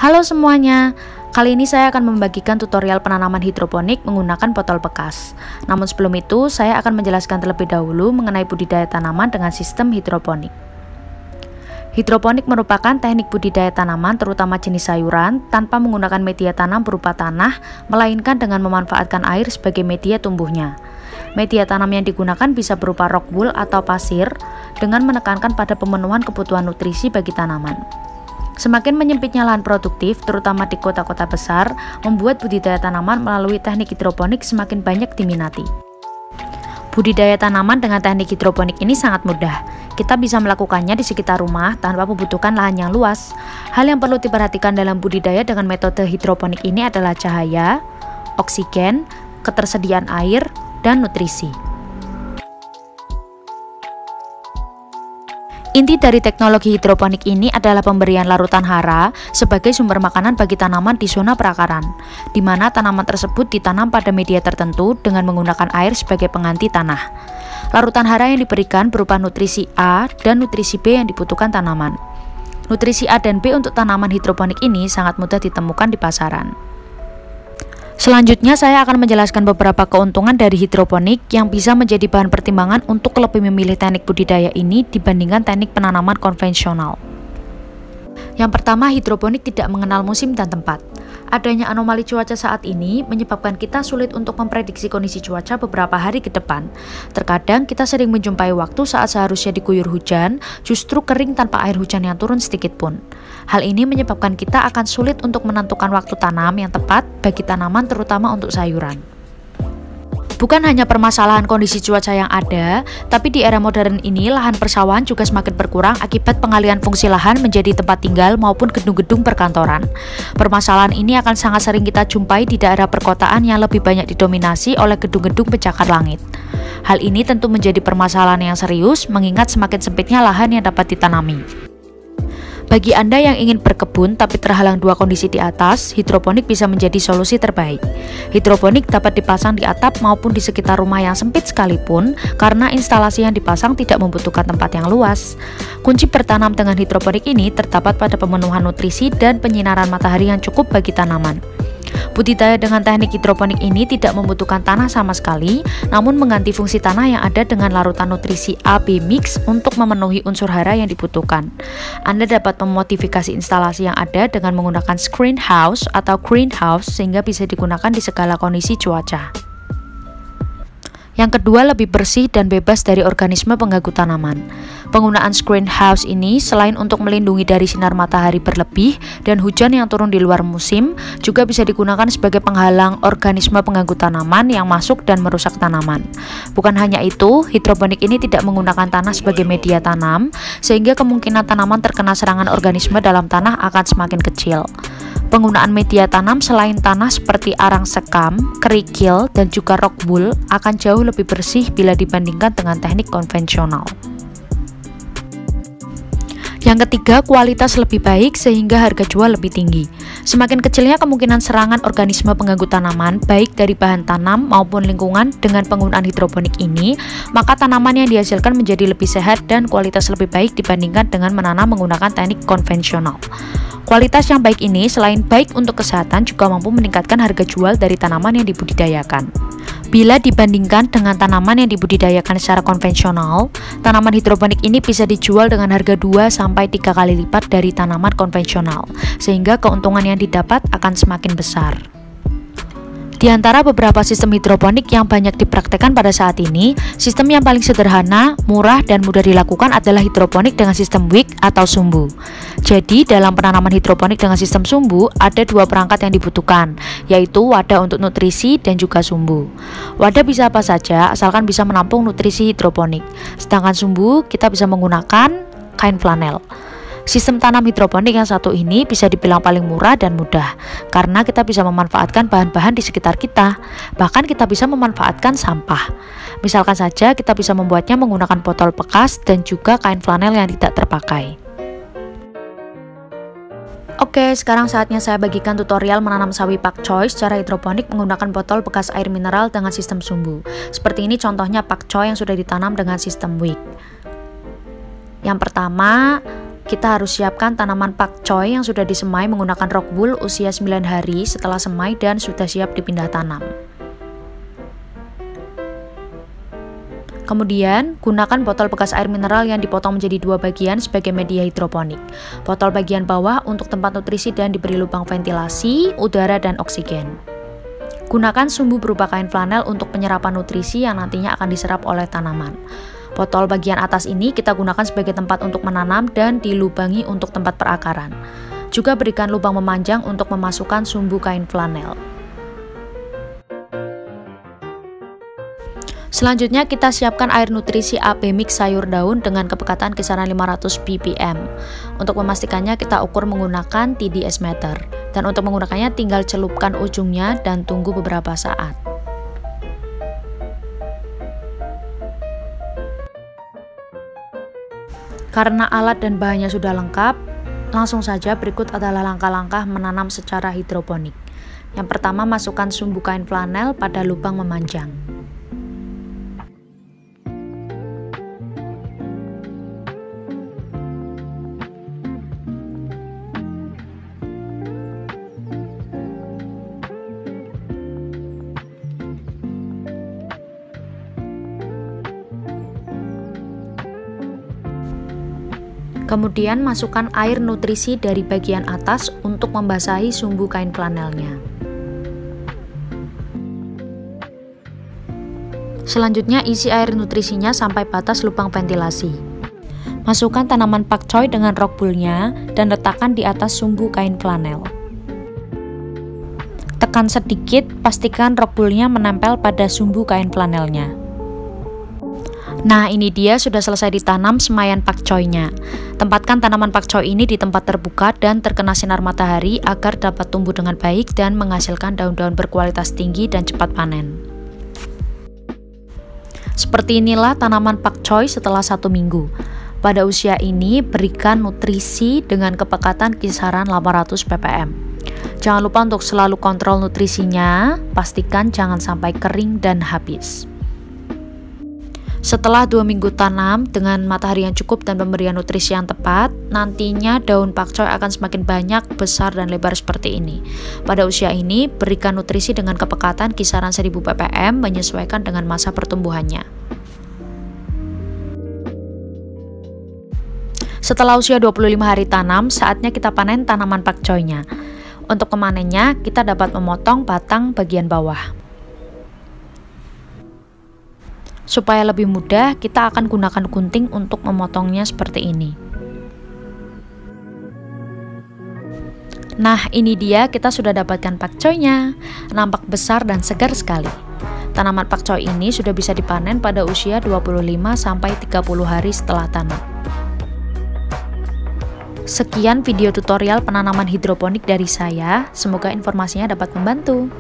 Halo semuanya, kali ini saya akan membagikan tutorial penanaman hidroponik menggunakan botol bekas. Namun sebelum itu, saya akan menjelaskan terlebih dahulu mengenai budidaya tanaman dengan sistem hidroponik. Hidroponik merupakan teknik budidaya tanaman terutama jenis sayuran tanpa menggunakan media tanam berupa tanah, melainkan dengan memanfaatkan air sebagai media tumbuhnya. Media tanam yang digunakan bisa berupa rock wool atau pasir dengan menekankan pada pemenuhan kebutuhan nutrisi bagi tanaman. Semakin menyempitnya lahan produktif, terutama di kota-kota besar, membuat budidaya tanaman melalui teknik hidroponik semakin banyak diminati. Budidaya tanaman dengan teknik hidroponik ini sangat mudah. Kita bisa melakukannya di sekitar rumah tanpa membutuhkan lahan yang luas. Hal yang perlu diperhatikan dalam budidaya dengan metode hidroponik ini adalah cahaya, oksigen, ketersediaan air, dan nutrisi. Inti dari teknologi hidroponik ini adalah pemberian larutan hara sebagai sumber makanan bagi tanaman di zona perakaran, di mana tanaman tersebut ditanam pada media tertentu dengan menggunakan air sebagai pengganti tanah. Larutan hara yang diberikan berupa nutrisi A dan nutrisi B yang dibutuhkan tanaman. Nutrisi A dan B untuk tanaman hidroponik ini sangat mudah ditemukan di pasaran. Selanjutnya saya akan menjelaskan beberapa keuntungan dari hidroponik yang bisa menjadi bahan pertimbangan untuk lebih memilih teknik budidaya ini dibandingkan teknik penanaman konvensional. Yang pertama, hidroponik tidak mengenal musim dan tempat. Adanya anomali cuaca saat ini menyebabkan kita sulit untuk memprediksi kondisi cuaca beberapa hari ke depan. Terkadang kita sering menjumpai waktu saat seharusnya diguyur hujan, justru kering tanpa air hujan yang turun sedikit pun. Hal ini menyebabkan kita akan sulit untuk menentukan waktu tanam yang tepat bagi tanaman terutama untuk sayuran. Bukan hanya permasalahan kondisi cuaca yang ada, tapi di era modern ini lahan persawahan juga semakin berkurang akibat pengalihan fungsi lahan menjadi tempat tinggal maupun gedung-gedung perkantoran. Permasalahan ini akan sangat sering kita jumpai di daerah perkotaan yang lebih banyak didominasi oleh gedung-gedung pencakar langit. Hal ini tentu menjadi permasalahan yang serius mengingat semakin sempitnya lahan yang dapat ditanami. Bagi Anda yang ingin berkebun tapi terhalang dua kondisi di atas, hidroponik bisa menjadi solusi terbaik. Hidroponik dapat dipasang di atap maupun di sekitar rumah yang sempit sekalipun karena instalasi yang dipasang tidak membutuhkan tempat yang luas. Kunci bertanam dengan hidroponik ini terdapat pada pemenuhan nutrisi dan penyinaran matahari yang cukup bagi tanaman. Budidaya dengan teknik hidroponik ini tidak membutuhkan tanah sama sekali, namun mengganti fungsi tanah yang ada dengan larutan nutrisi A-B mix untuk memenuhi unsur hara yang dibutuhkan. Anda dapat memodifikasi instalasi yang ada dengan menggunakan screen house atau greenhouse sehingga bisa digunakan di segala kondisi cuaca. Yang kedua, lebih bersih dan bebas dari organisme pengganggu tanaman. Penggunaan screen house ini selain untuk melindungi dari sinar matahari berlebih dan hujan yang turun di luar musim, juga bisa digunakan sebagai penghalang organisme pengganggu tanaman yang masuk dan merusak tanaman. Bukan hanya itu, hidroponik ini tidak menggunakan tanah sebagai media tanam, sehingga kemungkinan tanaman terkena serangan organisme dalam tanah akan semakin kecil. Penggunaan media tanam selain tanah seperti arang sekam, kerikil, dan juga rock wool akan jauh lebih bersih bila dibandingkan dengan teknik konvensional. Yang ketiga, kualitas lebih baik sehingga harga jual lebih tinggi. Semakin kecilnya kemungkinan serangan organisme pengganggu tanaman, baik dari bahan tanam maupun lingkungan dengan penggunaan hidroponik ini, maka tanaman yang dihasilkan menjadi lebih sehat dan kualitas lebih baik dibandingkan dengan menanam menggunakan teknik konvensional. Kualitas yang baik ini selain baik untuk kesehatan juga mampu meningkatkan harga jual dari tanaman yang dibudidayakan. Bila dibandingkan dengan tanaman yang dibudidayakan secara konvensional, tanaman hidroponik ini bisa dijual dengan harga 2-3 kali lipat dari tanaman konvensional, sehingga keuntungan yang didapat akan semakin besar. Di antara beberapa sistem hidroponik yang banyak dipraktekkan pada saat ini, sistem yang paling sederhana, murah, dan mudah dilakukan adalah hidroponik dengan sistem wick atau sumbu. Jadi, dalam penanaman hidroponik dengan sistem sumbu, ada dua perangkat yang dibutuhkan, yaitu wadah untuk nutrisi dan juga sumbu. Wadah bisa apa saja, asalkan bisa menampung nutrisi hidroponik. Sedangkan sumbu, kita bisa menggunakan kain flanel. Sistem tanam hidroponik yang satu ini bisa dibilang paling murah dan mudah karena kita bisa memanfaatkan bahan-bahan di sekitar kita. Bahkan kita bisa memanfaatkan sampah. Misalkan saja kita bisa membuatnya menggunakan botol bekas dan juga kain flanel yang tidak terpakai. Oke, sekarang saatnya saya bagikan tutorial menanam sawi pakcoy secara hidroponik menggunakan botol bekas air mineral dengan sistem sumbu. Seperti ini contohnya pakcoy yang sudah ditanam dengan sistem wick. Yang pertama, kita harus siapkan tanaman pakcoy yang sudah disemai menggunakan rock wool usia 9 hari setelah semai dan sudah siap dipindah tanam. Kemudian, gunakan botol bekas air mineral yang dipotong menjadi 2 bagian sebagai media hidroponik. Botol bagian bawah untuk tempat nutrisi dan diberi lubang ventilasi, udara, dan oksigen. Gunakan sumbu berupa kain flanel untuk penyerapan nutrisi yang nantinya akan diserap oleh tanaman. Botol bagian atas ini kita gunakan sebagai tempat untuk menanam dan dilubangi untuk tempat perakaran. Juga berikan lubang memanjang untuk memasukkan sumbu kain flanel. Selanjutnya kita siapkan air nutrisi AB mix sayur daun dengan kepekatan kisaran 500 ppm. Untuk memastikannya kita ukur menggunakan TDS meter. Dan untuk menggunakannya tinggal celupkan ujungnya dan tunggu beberapa saat. Karena alat dan bahannya sudah lengkap, langsung saja berikut adalah langkah-langkah menanam secara hidroponik. Yang pertama, masukkan sumbu kain flanel pada lubang memanjang. Kemudian masukkan air nutrisi dari bagian atas untuk membasahi sumbu kain flanelnya. Selanjutnya isi air nutrisinya sampai batas lubang ventilasi. Masukkan tanaman pakcoy dengan rock wool-nya dan letakkan di atas sumbu kain flanel. Tekan sedikit, pastikan rock wool-nya menempel pada sumbu kain flanelnya. Nah, ini dia sudah selesai ditanam semaian pakcoynya. Tempatkan tanaman pakcoy ini di tempat terbuka dan terkena sinar matahari agar dapat tumbuh dengan baik dan menghasilkan daun-daun berkualitas tinggi dan cepat panen. Seperti inilah tanaman pakcoy setelah 1 minggu. Pada usia ini, berikan nutrisi dengan kepekatan kisaran 800 ppm. Jangan lupa untuk selalu kontrol nutrisinya, pastikan jangan sampai kering dan habis. Setelah 2 minggu tanam dengan matahari yang cukup dan pemberian nutrisi yang tepat, nantinya daun pakcoy akan semakin banyak, besar, dan lebar seperti ini. Pada usia ini, berikan nutrisi dengan kepekatan kisaran 1000 ppm menyesuaikan dengan masa pertumbuhannya. Setelah usia 25 hari tanam, saatnya kita panen tanaman pakcoynya. Untuk memanennya, kita dapat memotong batang bagian bawah. Supaya lebih mudah, kita akan gunakan gunting untuk memotongnya seperti ini. Nah, ini dia kita sudah dapatkan pakcoynya. Nampak besar dan segar sekali. Tanaman pakcoy ini sudah bisa dipanen pada usia 25-30 hari setelah tanam. Sekian video tutorial penanaman hidroponik dari saya. Semoga informasinya dapat membantu.